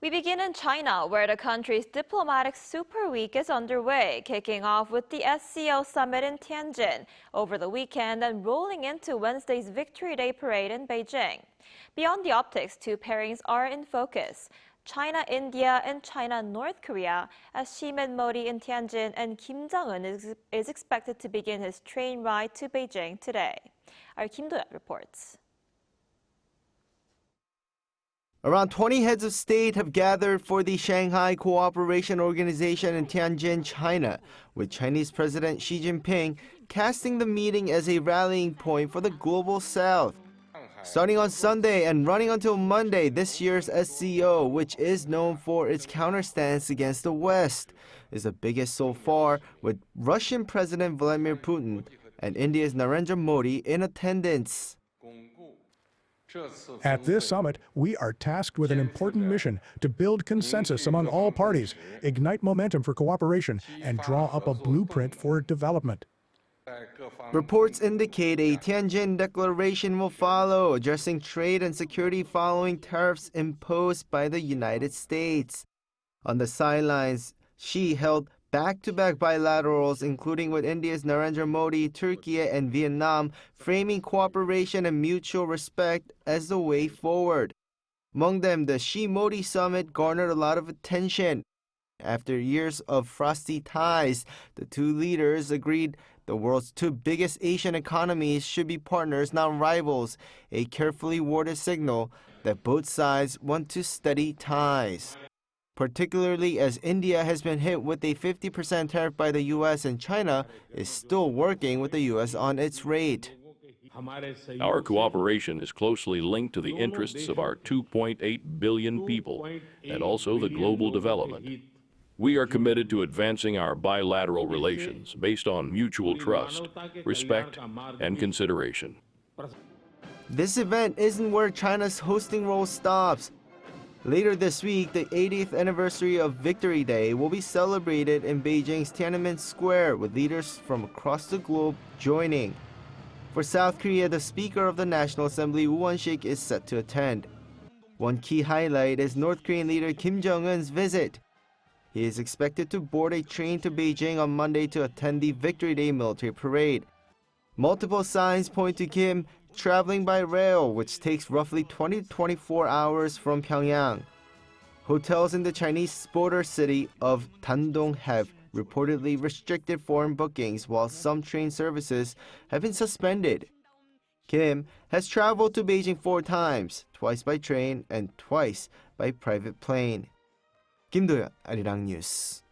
We begin in China, where the country's diplomatic super week is underway, kicking off with the SCO summit in Tianjin over the weekend and rolling into Wednesday's Victory Day parade in Beijing. Beyond the optics, two pairings are in focus: China-India and China-North Korea, as Modi in Tianjin and Kim Jong-un is expected to begin his train ride to Beijing today. Our Kim Do-yeon reports. Around 20 heads of state have gathered for the Shanghai Cooperation Organization in Tianjin, China, with Chinese President Xi Jinping casting the meeting as a rallying point for the global south. Starting on Sunday and running until Monday, this year's SCO, which is known for its counterstance against the West, is the biggest so far, with Russian President Vladimir Putin and India's Narendra Modi in attendance. At this summit, we are tasked with an important mission to build consensus among all parties, ignite momentum for cooperation, and draw up a blueprint for development. Reports indicate a Tianjin declaration will follow, addressing trade and security following tariffs imposed by the United States. On the sidelines, Xi held back-to-back bilaterals, including with India's Narendra Modi, Turkey, and Vietnam, framing cooperation and mutual respect as the way forward. Among them, the Xi-Modi summit garnered a lot of attention. After years of frosty ties, the two leaders agreed the world's two biggest Asian economies should be partners, not rivals, a carefully worded signal that both sides want to steady ties. Particularly as India has been hit with a 50% tariff by the U.S. and China is still working with the U.S. on its rate. Our cooperation is closely linked to the interests of our 2.8 billion people and also the global development. We are committed to advancing our bilateral relations based on mutual trust, respect, and consideration. This event isn't where China's hosting role stops. Later this week, the 80th anniversary of Victory Day will be celebrated in Beijing's Tiananmen Square, with leaders from across the globe joining. For South Korea, the Speaker of the National Assembly, Woo Won-sik, is set to attend. One key highlight is North Korean leader Kim Jong-un's visit. He is expected to board a train to Beijing on Monday to attend the Victory Day military parade. Multiple signs point to Kim traveling by rail, which takes roughly 20 to 24 hours from Pyongyang. Hotels in the Chinese border city of Dandong have reportedly restricted foreign bookings, while some train services have been suspended. Kim has traveled to Beijing 4 times, twice by train and twice by private plane. Kim Do-yeon, Arirang News.